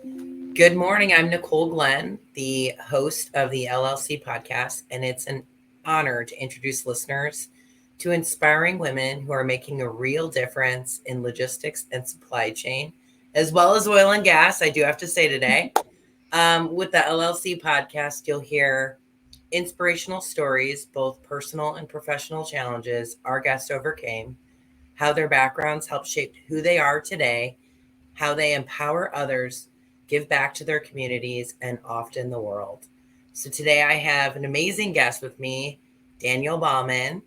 Good morning. I'm Nicole Glenn, the host of the LLC podcast, and it's an honor to introduce listeners to inspiring women who are making a real difference in logistics and supply chain, as well as oil and gas. I do have to say today, with the LLC podcast, you'll hear inspirational stories, both personal and professional challenges our guests overcame, how their backgrounds helped shape who they are today, how they empower others, give back to their communities, and often the world. So today I have an amazing guest with me, Danielle Baughman.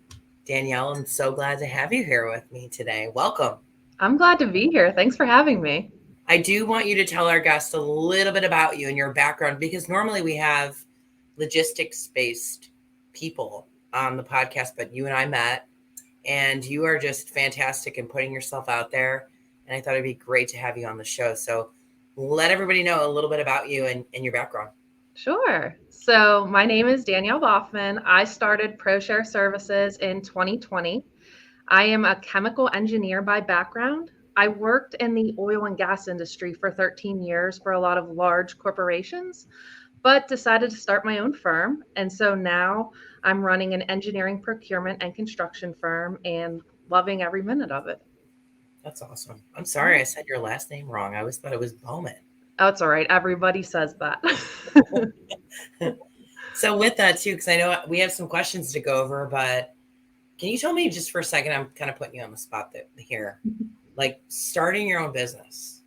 Danielle, I'm so glad to have you here with me today. Welcome. I'm glad to be here. Thanks for having me. I do want you to tell our guests a little bit about you and your background, because normally we have logistics based people on the podcast, but you and I met, and you are just fantastic in putting yourself out there. And I thought it'd be great to have you on the show. So let everybody know a little bit about you and your background. Sure. So, my name is Danielle Baughman. I started ProShare Services in 2020. I am a chemical engineer by background. I worked in the oil and gas industry for 13 years for a lot of large corporations, but decided to start my own firm. And so now I'm running an engineering, procurement, and construction firm and loving every minute of it. That's awesome. I'm sorry I said your last name wrong. I always thought it was Bowman. Oh, it's all right. Everybody says that. So with that too, because I know we have some questions to go over, but can you tell me just for a second, I'm kind of putting you on the spot here, like starting your own business,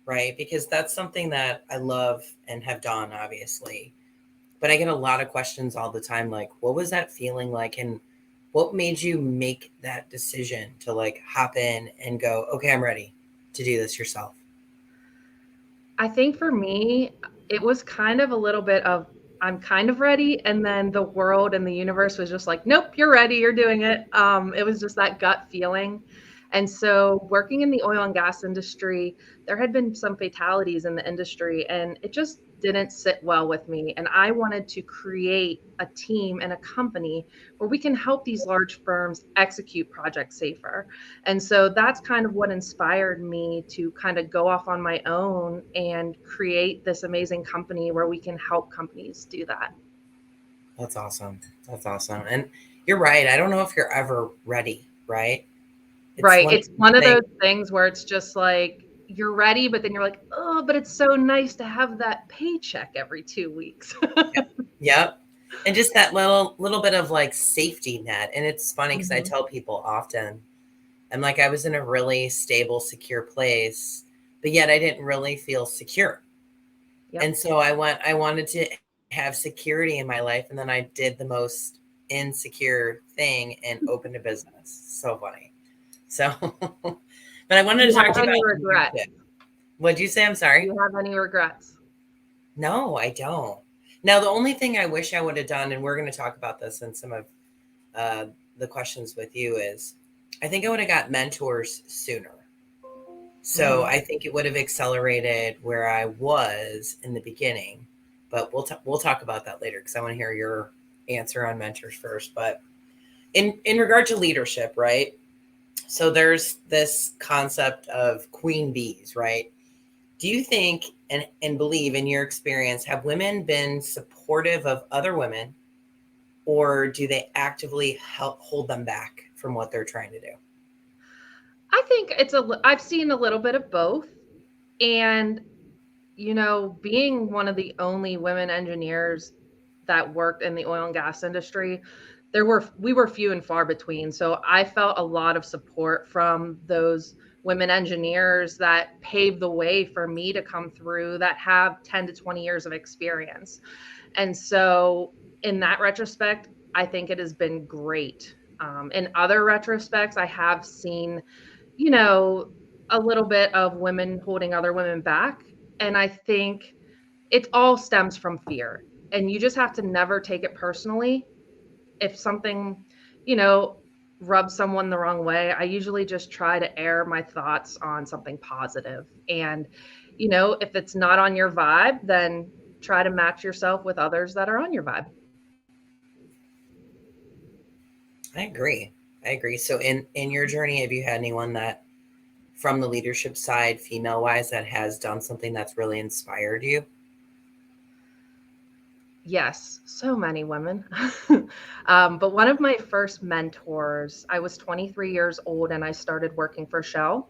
right? Because that's something that I love and have done, obviously. But I get a lot of questions all the time, like, what was that feeling like? And what made you make that decision to like hop in and go, okay, I'm ready to do this yourself? I think for me, it was kind of a little bit of I'm kind of ready, and then the world and the universe was just like, nope, you're ready, you're doing it. It was just that gut feeling. And so, working in the oil and gas industry, there had been some fatalities in the industry, and it just didn't sit well with me. And I wanted to create a team and a company where we can help these large firms execute projects safer. And so that's kind of what inspired me to kind of go off on my own and create this amazing company where we can help companies do that. That's awesome. That's awesome. And you're right. I don't know if you're ever ready, right? It's Right. one of It's those one of things. those things where it's just like you're ready, but then you're like, oh, but it's so nice to have that paycheck every 2 weeks. Yep. Yep. And just that little bit of like safety net. And it's funny because I Mhm. tell people often, I'm like, I was in a really stable, secure place, but yet I didn't really feel secure. Yep. And so I wanted to have security in my life. And then I did the most insecure thing and opened a business. So funny. So, but I Do wanted to you talk have to you about any regrets? leadership. What'd you say? I'm Do sorry. you have any regrets? No, I don't. Now, the only thing I wish I would have done, and we're going to talk about this in some of uh, the questions with you, is I think I would have got mentors sooner. So Mhm. I think it would have accelerated where I was in the beginning. But we'll talk about that later because I want to hear your answer on mentors first. But in regard to leadership, right? So there's this concept of queen bees, right? Do you think and believe in your experience, have women been supportive of other women, or do they actively help hold them back from what they're trying to do? I think I've seen a little bit of both. And being one of the only women engineers that worked in the oil and gas industry, we were few and far between. So I felt a lot of support from those women engineers that paved the way for me to come through that have 10 to 20 years of experience. And so in that retrospect, I think it has been great. In other retrospects, I have seen, you know, a little bit of women holding other women back. And I think it all stems from fear. And you just have to never take it personally. If something, you know, rubs someone the wrong way, I usually just try to air my thoughts on something positive. And, if it's not on your vibe, then try to match yourself with others that are on your vibe. I agree. I agree. So in your journey, have you had anyone that from the leadership side, female wise, that has done something that's really inspired you? Yes, so many women. But one of my first mentors, I was 23 years old and I started working for Shell.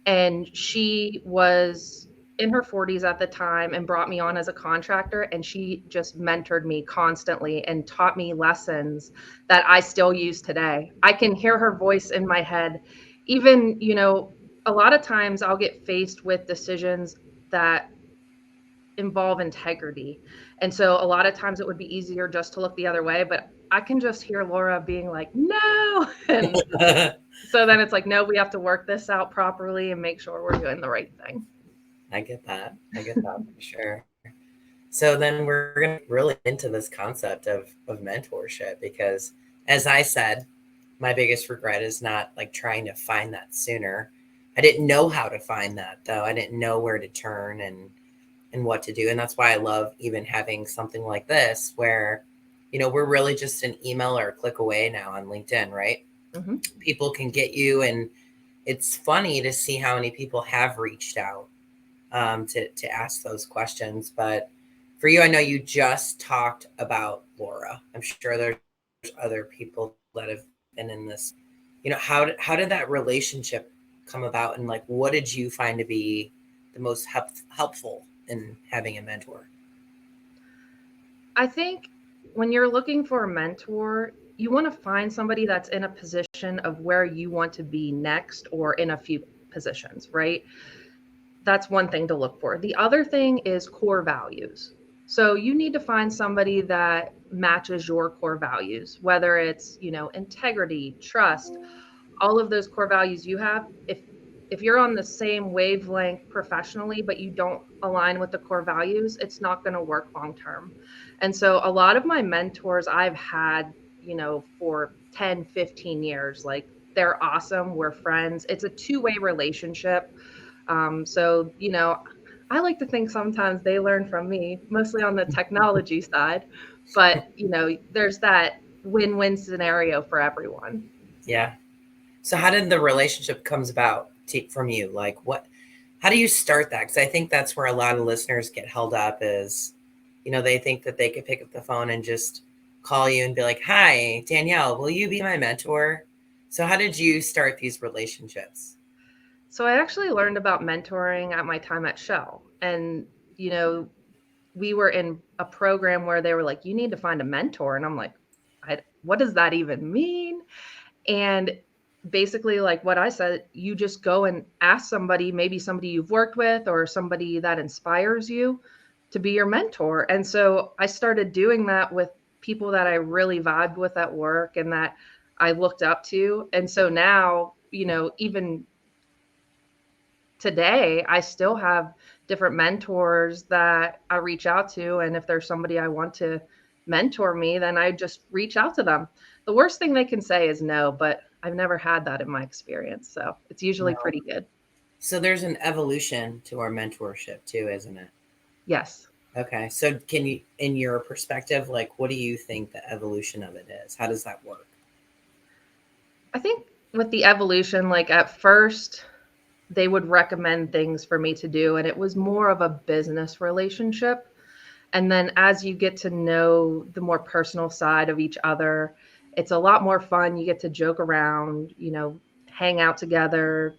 And she was in her 40s at the time and brought me on as a contractor. And she just mentored me constantly and taught me lessons that I still use today. I can hear her voice in my head. Even, a lot of times I'll get faced with decisions that involve integrity. And so a lot of times it would be easier just to look the other way, but I can just hear Laura being like, no. And so then it's like, no, we have to work this out properly and make sure we're doing the right thing. I get that. I get that for sure. So then we're going to really into this concept of mentorship, because as I said, my biggest regret is not like trying to find that sooner. I didn't know how to find that though. I didn't know where to turn and what to do. And that's why I love even having something like this where, we're really just an email or a click away now on LinkedIn, right? Mm-hmm. People can get you. And it's funny to see how many people have reached out to ask those questions. But for you, I know you just talked about Laura. I'm sure there's other people that have been in this. How did that relationship come about, and like what did you find to be the most helpful in having a mentor? I think when you're looking for a mentor, you want to find somebody that's in a position of where you want to be next or in a few positions, right? That's one thing to look for. The other thing is core values. So you need to find somebody that matches your core values, whether it's, integrity, trust, all of those core values you have. If you're on the same wavelength professionally, but you don't align with the core values, it's not going to work long term. And so a lot of my mentors I've had, for 10, 15 years, like they're awesome. We're friends. It's a two-way relationship. So, I like to think sometimes they learn from me, mostly on the technology side, but, there's that win-win scenario for everyone. Yeah. So how did the relationship comes about from you? Like how do you start that? Because I think that's where a lot of listeners get held up is, they think that they could pick up the phone and just call you and be like, hi, Danielle, will you be my mentor? So how did you start these relationships? So I actually learned about mentoring at my time at Shell. And, we were in a program where they were like, you need to find a mentor. And I'm like, what does that even mean? And basically, like what I said, you just go and ask somebody, maybe somebody you've worked with or somebody that inspires you to be your mentor. And so I started doing that with people that I really vibed with at work and that I looked up to. And so now, even today, I still have different mentors that I reach out to. And if there's somebody I want to mentor me, then I just reach out to them. The worst thing they can say is no, but I've never had that in my experience. So it's usually No. pretty good. So there's an evolution to our mentorship too, isn't it? Yes. Okay. So can you, in your perspective, like what do you think the evolution of it is? How does that work? I think with the evolution, like at first, they would recommend things for me to do, and it was more of a business relationship. And then as you get to know the more personal side of each other, it's a lot more fun. You get to joke around, hang out together,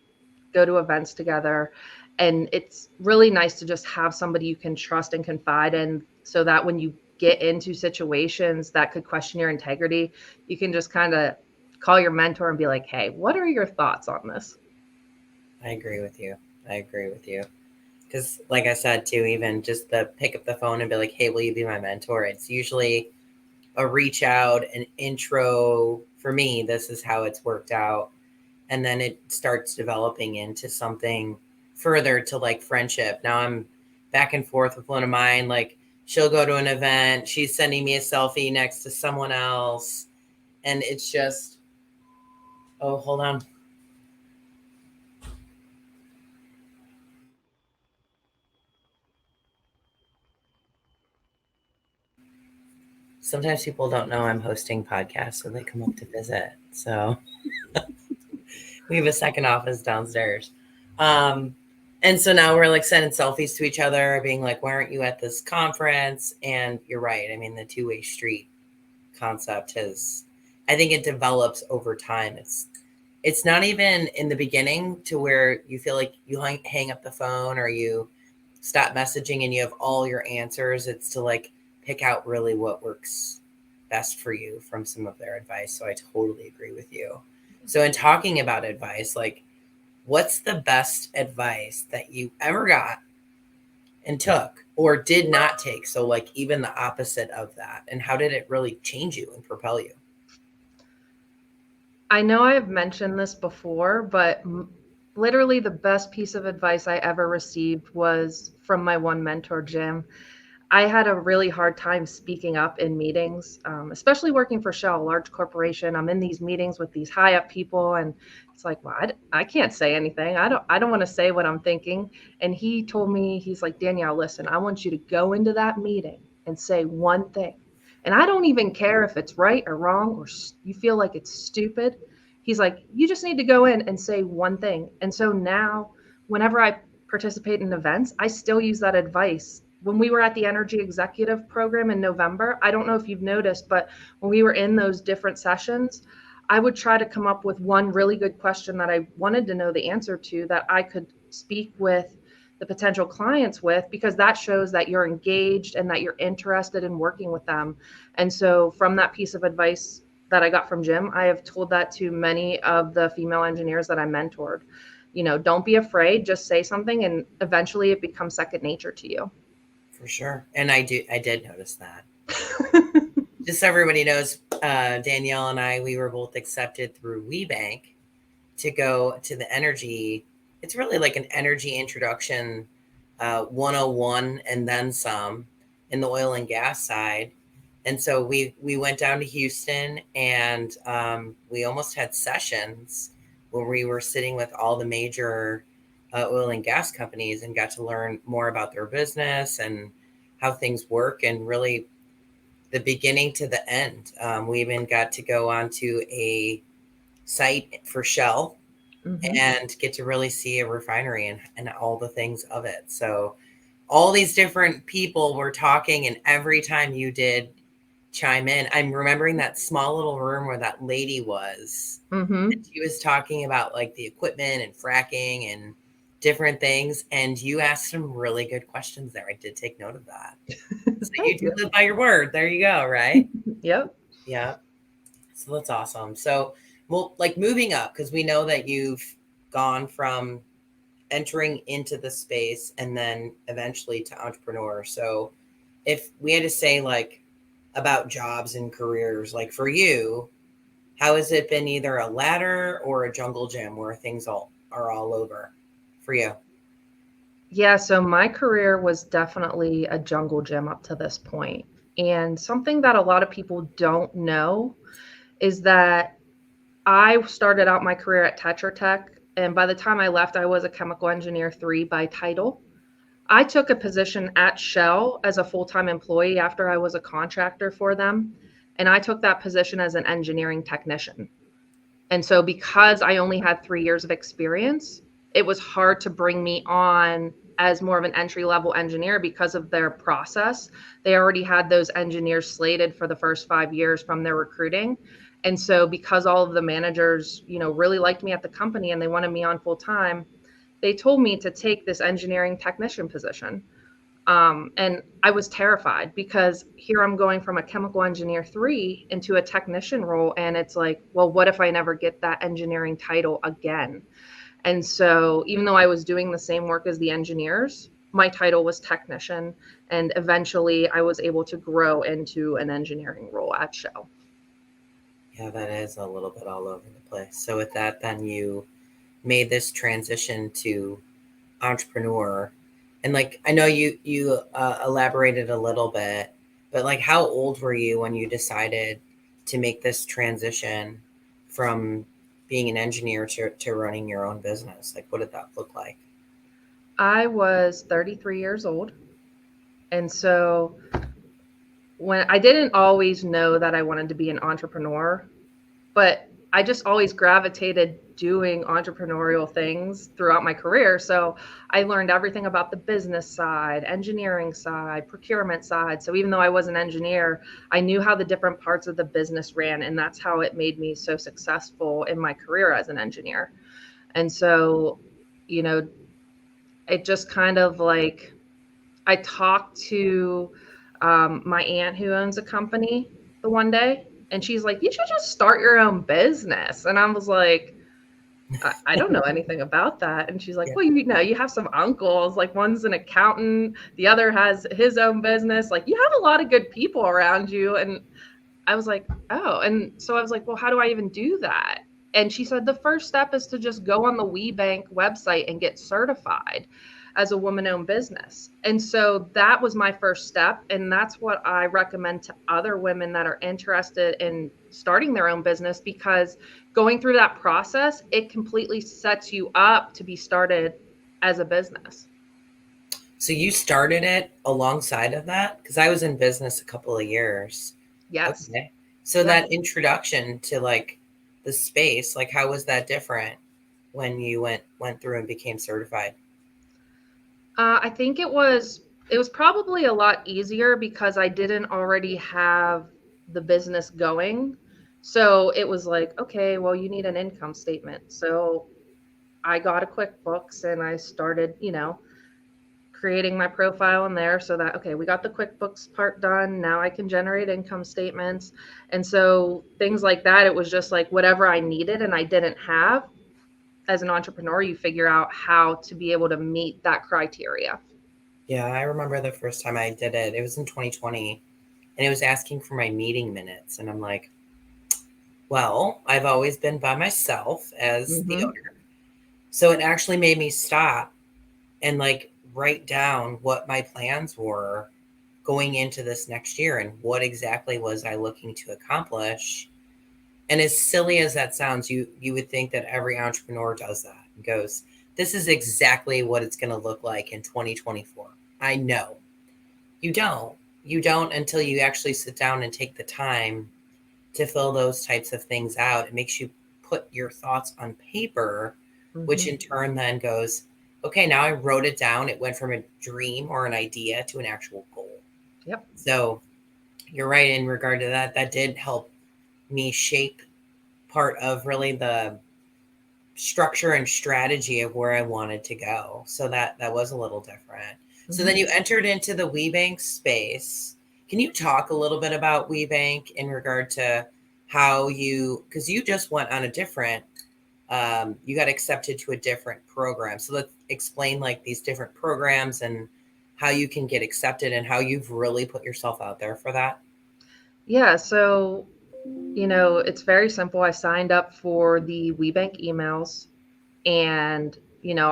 go to events together. And it's really nice to just have somebody you can trust and confide in so that when you get into situations that could question your integrity, you can just kind of call your mentor and be like, hey, what are your thoughts on this? I agree with you. I agree with you. Because like I said too, even just the pick up the phone and be like, hey, will you be my mentor? It's usually a reach out, an intro. For me, this is how it's worked out. And then it starts developing into something further to like friendship. Now I'm back and forth with one of mine. Like she'll go to an event, she's sending me a selfie next to someone else. And it's just, oh, hold on. Sometimes people don't know I'm hosting podcasts, so they come up to visit. So we have a second office downstairs. And so now we're like sending selfies to each other, being like, why aren't you at this conference? And you're right. I mean, the two-way street concept has, I think it develops over time. It's not even in the beginning to where you feel like you hang up the phone or you stop messaging and you have all your answers. It's to like pick out really what works best for you from some of their advice. So I totally agree with you. So in talking about advice, like what's the best advice that you ever got and took or did not take? So like even the opposite of that. And how did it really change you and propel you? I know I have mentioned this before, but literally the best piece of advice I ever received was from my one mentor, Jim. I had a really hard time speaking up in meetings, especially working for Shell, a large corporation. I'm in these meetings with these high up people, and it's like, well, I can't say anything. I don't want to say what I'm thinking. And he told me, he's like, Danielle, listen, I want you to go into that meeting and say one thing. And I don't even care if it's right or wrong or you feel like it's stupid. He's like, you just need to go in and say one thing. And so now, whenever I participate in events, I still use that advice. When we were at the Energy Executive Program in November, I don't know if you've noticed, but when we were in those different sessions, I would try to come up with one really good question that I wanted to know the answer to that I could speak with the potential clients with, because that shows that you're engaged and that you're interested in working with them. And so from that piece of advice that I got from Jim, I have told that to many of the female engineers that I mentored. You know, don't be afraid, just say something and eventually it becomes second nature to you. For sure. And I did notice that. Just so everybody knows, Danielle and I, we were both accepted through WeBank to go to the energy. It's really like an energy introduction 101 and then some in the oil and gas side. And so we went down to Houston and we almost had sessions where we were sitting with all the major oil and gas companies and got to learn more about their business and how things work and really the beginning to the end. We even got to go onto a site for Shell and get to really see a refinery and all the things of it. So all these different people were talking, and every time you did chime in, I'm remembering that small little room where that lady was. And she was talking about like the equipment and fracking and different things. And you asked some really good questions there. I did take note of that. So you do live by your word. There you go, right? Yep. Yeah. So that's awesome. So, well, like moving up, because we know that you've gone from entering into the space and then eventually to entrepreneur. So, if we had to say like about jobs and careers, like for you, how has it been either a ladder or a jungle gym where things are all over for you? Yeah, so my career was definitely a jungle gym up to this point. And something that a lot of people don't know is that I started out my career at Tetra Tech, and by the time I left, I was a chemical engineer 3 by title. I took a position at Shell as a full-time employee after I was a contractor for them, and I took that position as an engineering technician. And so because I only had 3 years of experience, it was hard to bring me on as more of an entry level engineer because of their process. They already had those engineers slated for the first 5 years from their recruiting. And so because all of the managers, you know, really liked me at the company and they wanted me on full time, they told me to take this engineering technician position. And I was terrified because here I'm going from a chemical engineer 3 into a technician role. And it's like, well, what if I never get that engineering title again? And so even though I was doing the same work as the engineers, my title was technician. And eventually I was able to grow into an engineering role at Shell. Yeah, that is a little bit all over the place. So with that, then you made this transition to entrepreneur. And like I know you elaborated a little bit, but like how old were you when you decided to make this transition from being an engineer to running your own business? Like what did that look like? I was 33 years old. And so when I didn't always know that I wanted to be an entrepreneur, but I just always gravitated doing entrepreneurial things throughout my career. So I learned everything about the business side, engineering side, procurement side. So even though I was an engineer, I knew how the different parts of the business ran. And that's how it made me so successful in my career as an engineer. And so, you know, it just kind of like I talked to my aunt who owns a company the one day, and she's like, "You should just start your own business." And I was like, I don't know anything about that. And she's like, Yeah. "Well, you know, you have some uncles, like one's an accountant, the other has his own business. Like, you have a lot of good people around you." And I was like, "Oh." And so I was like, "Well, how do I even do that?" And she said, "The first step is to just go on the WeBank website and get certified as a woman owned business." And so that was my first step. And that's what I recommend to other women that are interested in starting their own business, because going through that process, it completely sets you up to be started as a business. So you started it alongside of that? Because I was in business a couple of years. Yes. Okay. So Yeah. that introduction to like the space, like how was that different when you went through and became certified? I think it was probably a lot easier because I didn't already have the business going. So it was like, okay, well, you need an income statement. So I got a QuickBooks and I started, creating my profile in there so that, okay, we got the QuickBooks part done. Now I can generate income statements. And so things like that, it was just like whatever I needed and I didn't have. As an entrepreneur, you figure out how to be able to meet that criteria. Yeah, I remember the first time I did it. It was in 2020 and it was asking for my meeting minutes. And I'm like, well, I've always been by myself as the Hmm. owner. So it actually made me stop and like write down what my plans were going into this next year and what exactly was I looking to accomplish. And as silly as that sounds, you would think that every entrepreneur does that and goes, this is exactly what it's going to look like in 2024. I know. You don't. You don't until you actually sit down and take the time to fill those types of things out. It makes you put your thoughts on paper, which Hmm. in turn then goes, okay, now I wrote it down. It went from a dream or an idea to an actual goal. Yep. So you're right in regard to that. That did help me shape part of really the structure and strategy of where I wanted to go. So that was a little different. So then Hmm. you entered into the WeBank space. Can you talk a little bit about WeBank in regard to how you, because you just went on a different, you got accepted to a different program. So let's explain like these different programs and how you can get accepted and how you've really put yourself out there for that. Yeah. So, it's very simple. I signed up for the WeBank emails, and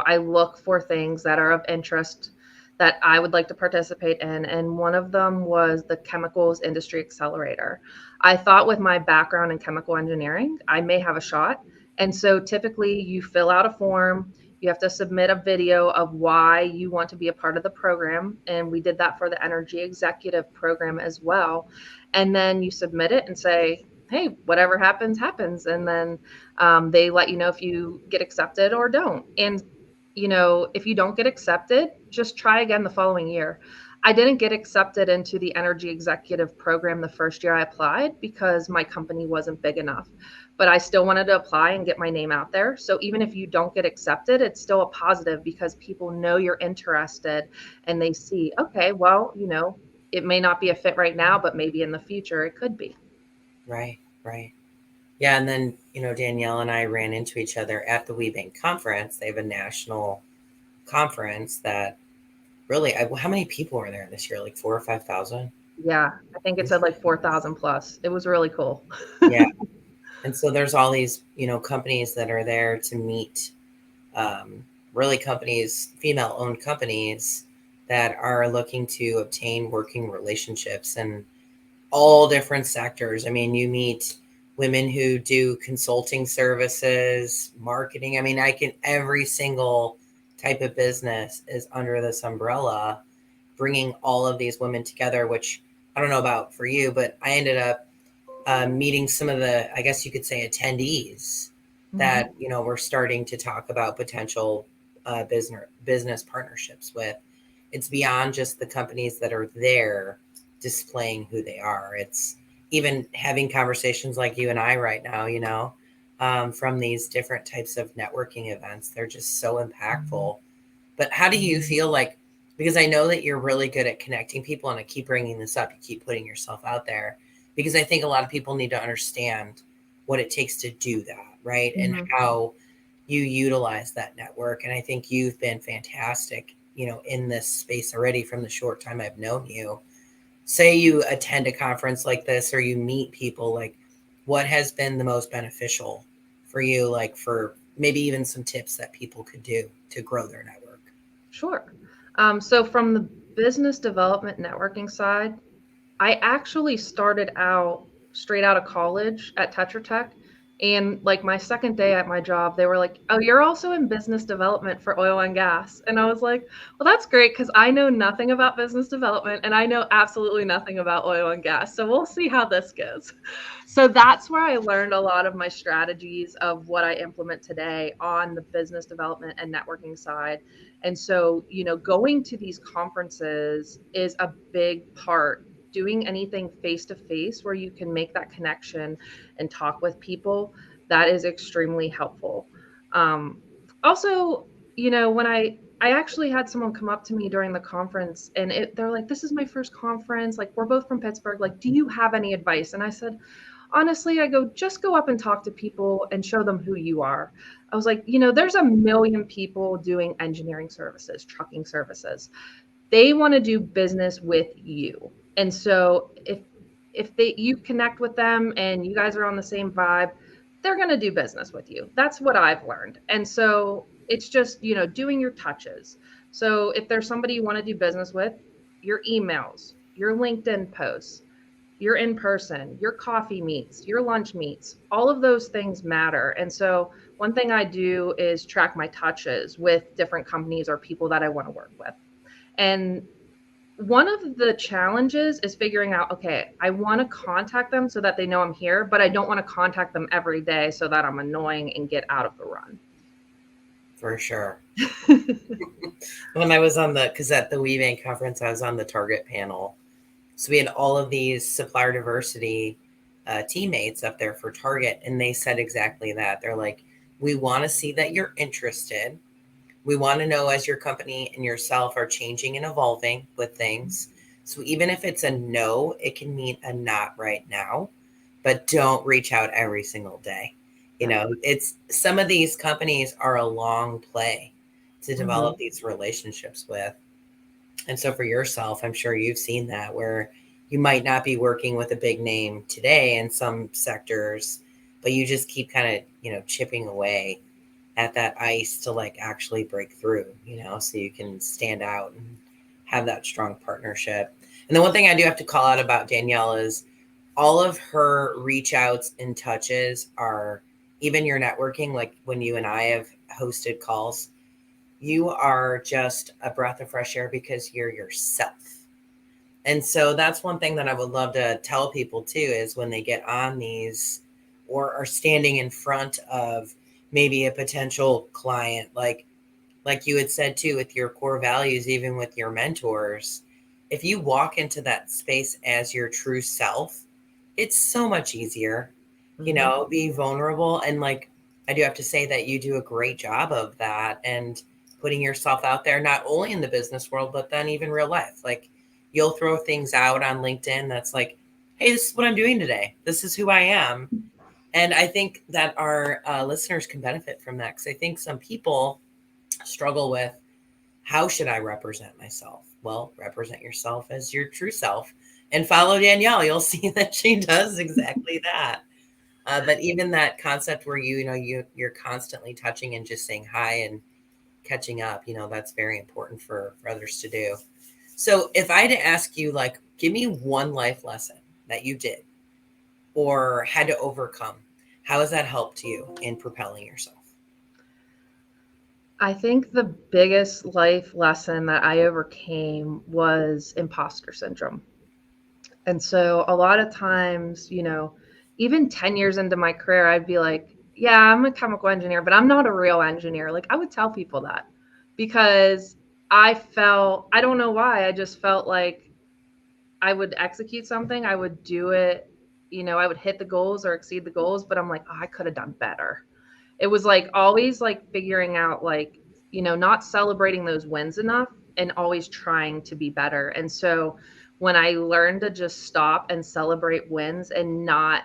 I look for things that are of interest that I would like to participate in, and one of them was the chemicals industry accelerator. I thought with my background in chemical engineering I may have a shot. And so typically you fill out a form, you have to submit a video of why you want to be a part of the program, and we did that for the energy executive program as well. And then you submit it and say, hey, whatever happens happens. And then they let you know if you get accepted or don't. And, if you don't get accepted, just try again the following year. I didn't get accepted into the energy executive program the first year I applied because my company wasn't big enough. But I still wanted to apply and get my name out there. So even if you don't get accepted, it's still a positive because people know you're interested and they see, okay, well, it may not be a fit right now, but maybe in the future it could be. Right, right. Yeah, and then, Danielle and I ran into each other at the WeBank conference. They have a national conference that really, how many people were there this year? Like 4 or 5,000? Yeah, I think it said like 4,000 plus. It was really cool. Yeah. And so there's all these, companies that are there to meet, really companies, female owned companies that are looking to obtain working relationships in all different sectors. I mean, you meet women who do consulting services, marketing. I mean, every single type of business is under this umbrella, bringing all of these women together, which I don't know about for you, but I ended up meeting some of the, I guess you could say, attendees that, we're starting to talk about potential business partnerships with. It's beyond just the companies that are there displaying who they are. It's even having conversations like you and I right now, from these different types of networking events. They're just so impactful. But how do you feel like, because I know that you're really good at connecting people, and I keep bringing this up, you keep putting yourself out there, because I think a lot of people need to understand what it takes to do that, right? And how you utilize that network. And I think you've been fantastic, in this space already from the short time I've known you. Say you attend a conference like this, or you meet people, like what has been the most beneficial for you, like for maybe even some tips that people could do to grow their network? Sure. So from the business development networking side, I actually started out straight out of college at Tetra Tech. And like my second day at my job, they were like, "Oh, you're also in business development for oil and gas." And I was like, "Well, that's great because I know nothing about business development and I know absolutely nothing about oil and gas. So we'll see how this goes." So that's where I learned a lot of my strategies of what I implement today on the business development and networking side. And so, going to these conferences is a big part. Doing anything face to face where you can make that connection and talk with people, that is extremely helpful. Also, when I actually had someone come up to me during the conference, and they're like, "This is my first conference. Like, we're both from Pittsburgh. Like, do you have any advice?" And I said, honestly, I go, just go up and talk to people and show them who you are. I was like, there's a million people doing engineering services, trucking services. They want to do business with you. And so if you connect with them and you guys are on the same vibe, they're going to do business with you. That's what I've learned. And so it's just, doing your touches. So if there's somebody you want to do business with, your emails, your LinkedIn posts, your in person, your coffee meets, your lunch meets, all of those things matter. And so, one thing I do is track my touches with different companies or people that I want to work with. And one of the challenges is figuring out, okay, I want to contact them so that they know I'm here, but I don't want to contact them every day so that I'm annoying and get out of the run. For sure. When I was because at the WeIGNITE conference, I was on the target panel. So we had all of these supplier diversity teammates up there for Target, and they said exactly that. They're like, we want to see that you're interested. We want to know as your company and yourself are changing and evolving with things. So even if it's a no, it can mean a not right now, but don't reach out every single day. It's some of these companies are a long play to develop these relationships with. And so for yourself, I'm sure you've seen that where you might not be working with a big name today in some sectors, but you just keep kind of, chipping away at that ice to like actually break through, so you can stand out and have that strong partnership. And the one thing I do have to call out about Danielle is all of her reach outs and touches are even your networking, like when you and I have hosted calls, you are just a breath of fresh air because you're yourself. And so that's one thing that I would love to tell people too, is when they get on these or are standing in front of maybe a potential client, like you had said too, with your core values, even with your mentors, if you walk into that space as your true self, it's so much easier, be vulnerable. And like, I do have to say that you do a great job of that and putting yourself out there, not only in the business world, but then even real life. Like you'll throw things out on LinkedIn that's like, hey, this is what I'm doing today. This is who I am. And I think that our listeners can benefit from that, because I think some people struggle with, how should I represent myself? Well, represent yourself as your true self and follow Danielle. You'll see that she does exactly that. But even that concept where you're constantly touching and just saying hi and catching up, that's very important for others to do. So if I had to ask you, like, give me one life lesson that you did or had to overcome, how has that helped you in propelling yourself? I think the biggest life lesson that I overcame was imposter syndrome. And so a lot of times, even 10 years into my career, I'd be like, yeah, I'm a chemical engineer, but I'm not a real engineer. Like I would tell people that because I don't know why, I just felt like I would execute something, I would do it, I would hit the goals or exceed the goals, but I'm like, oh, I could have done better. It was like always like figuring out like, not celebrating those wins enough and always trying to be better. And so when I learned to just stop and celebrate wins and not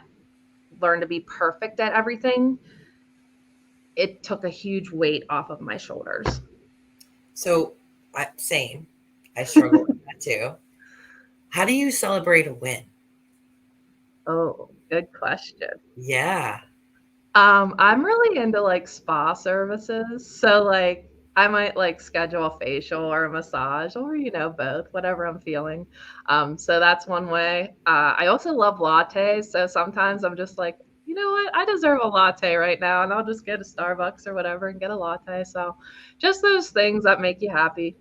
learn to be perfect at everything, it took a huge weight off of my shoulders. So, same. I struggle with that too. How do you celebrate a win? Oh, good question. Yeah. I'm really into like spa services. So like I might like schedule a facial or a massage or, both, whatever I'm feeling. So that's one way. I also love lattes. So sometimes I'm just like, you know what? I deserve a latte right now. And I'll just get a Starbucks or whatever and get a latte. So just those things that make you happy.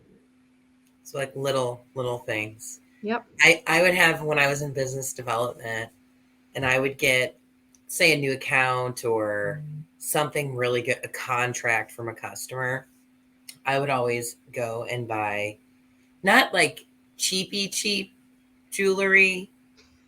So like little things. Yep. I would have when I was in business development and I would get, say, a new account or something really good, a contract from a customer, I would always go and buy not like cheap jewelry,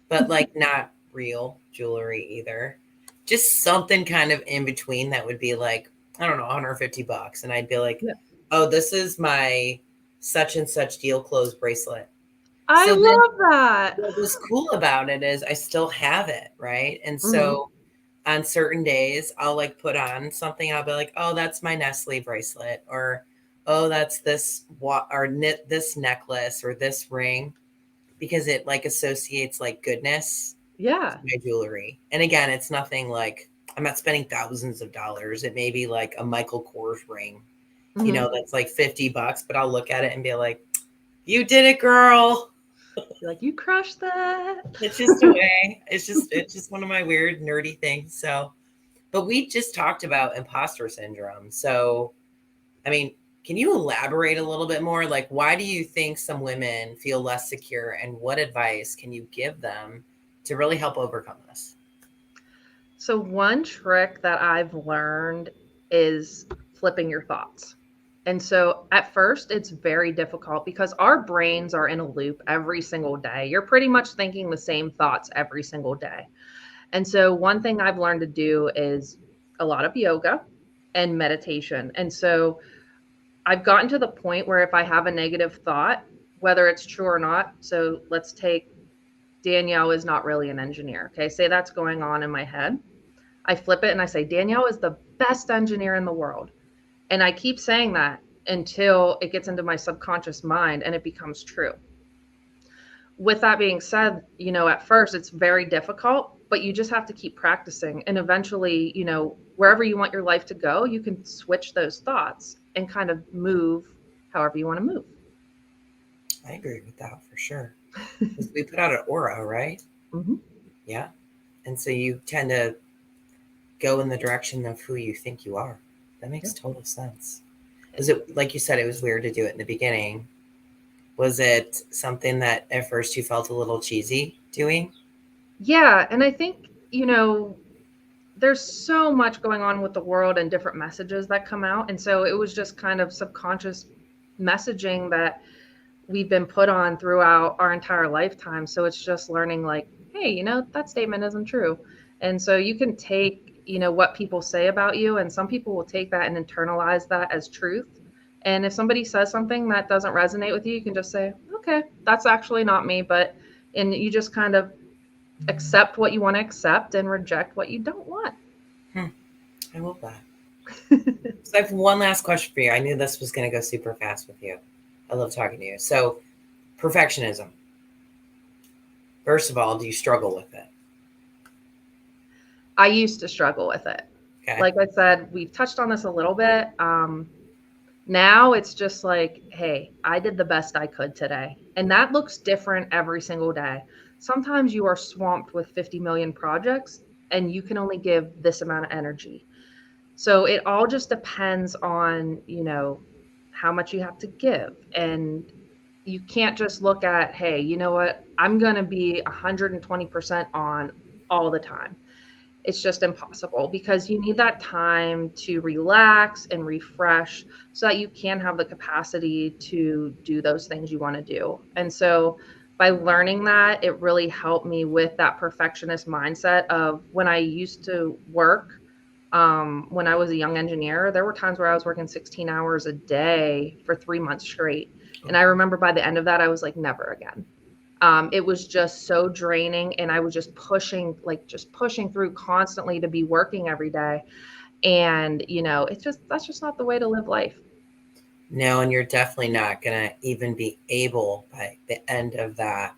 but like not real jewelry either. Just something kind of in between that would be like, I don't know, 150 bucks. And I'd be like, Yeah. oh, this is my such and such deal closed bracelet. I So then love that. what was cool about it is I still have it, right? And Hmm. so on certain days, I'll like put on something. I'll be like, oh, that's my Nestle bracelet, or oh, that's this or knit this necklace or this ring, because it like associates like goodness to Yeah. my jewelry. And again, it's nothing like I'm not spending thousands of dollars. It may be like a Michael Kors ring, Hmm. that's like 50 bucks, but I'll look at it and be like, you did it, girl. You're like, you crushed that. It's just a way. It's just one of my weird nerdy things. So, but we just talked about imposter syndrome. So, I mean, can you elaborate a little bit more? Like, why do you think some women feel less secure, and what advice can you give them to really help overcome this? So, one trick that I've learned is flipping your thoughts. And so, at first, it's very difficult because our brains are in a loop every single day. You're pretty much thinking the same thoughts every single day. And so, one thing I've learned to do is a lot of yoga and meditation. And so, I've gotten to the point where if I have a negative thought, whether it's true or not, so let's take Danielle is not really an engineer. Okay, say that's going on in my head. I flip it and I say, Danielle is the best engineer in the world. And I keep saying that until it gets into my subconscious mind and it becomes true. With that being said, at first it's very difficult, but you just have to keep practicing. And eventually, wherever you want your life to go, you can switch those thoughts and kind of move however you want to move. I agree with that for sure. Because we put out an aura, right? Mm-hmm. Yeah. And so you tend to go in the direction of who you think you are. That makes Yep. total sense. Was it, like you said, it was weird to do it in the beginning? Was it something that at first you felt a little cheesy doing? Yeah. And I think, there's so much going on with the world and different messages that come out. And so it was just kind of subconscious messaging that we've been put on throughout our entire lifetime. So it's just learning like, hey, that statement isn't true. And so you can take, what people say about you, and some people will take that and internalize that as truth. And if somebody says something that doesn't resonate with you, you can just say, okay, that's actually not me. And you just kind of accept what you want to accept and reject what you don't want. Hmm, I love that. So I have one last question for you. I knew this was going to go super fast with you. I love talking to you. So, perfectionism. First of all, do you struggle with it? I used to struggle with it. Okay. Like I said, we've touched on this a little bit. Now it's just like, hey, I did the best I could today. And that looks different every single day. Sometimes you are swamped with 50 million projects and you can only give this amount of energy. So it all just depends on, how much you have to give. And you can't just look at, hey, you know what? I'm going to be 120% on all the time. it's just impossible because you need that time to relax and refresh so that you can have the capacity to do those things you want to do. And so by learning that, it really helped me with that perfectionist mindset of when I used to work. When I was a young engineer, there were times where I was working 16 hours a day for 3 months straight. And I remember by the end of that, I was like, never again. It was just so draining, and I was just pushing through constantly to be working every day. And, that's just not the way to live life. No, and you're definitely not going to even be able by the end of that.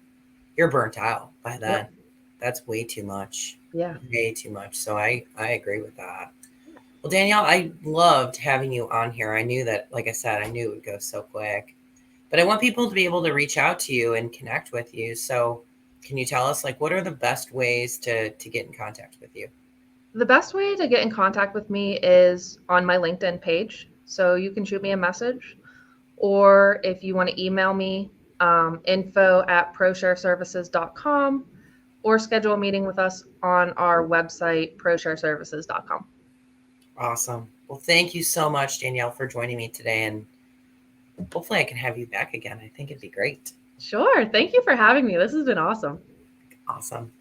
You're burnt out by then. Yep. That's way too much. Yeah. Way too much. So I agree with that. Well, Danielle, I loved having you on here. I knew that, like I said, I knew it would go so quick. But I want people to be able to reach out to you and connect with you. So can you tell us, like, what are the best ways to get in contact with you? The best way to get in contact with me is on my LinkedIn page. So you can shoot me a message, or if you want to email me, info@ProShareServices.com, or schedule a meeting with us on our website, ProShareServices.com. Awesome. Well, thank you so much, Danielle, for joining me today. And hopefully I can have you back again. I think it'd be great. Sure. Thank you for having me. This has been awesome. Awesome.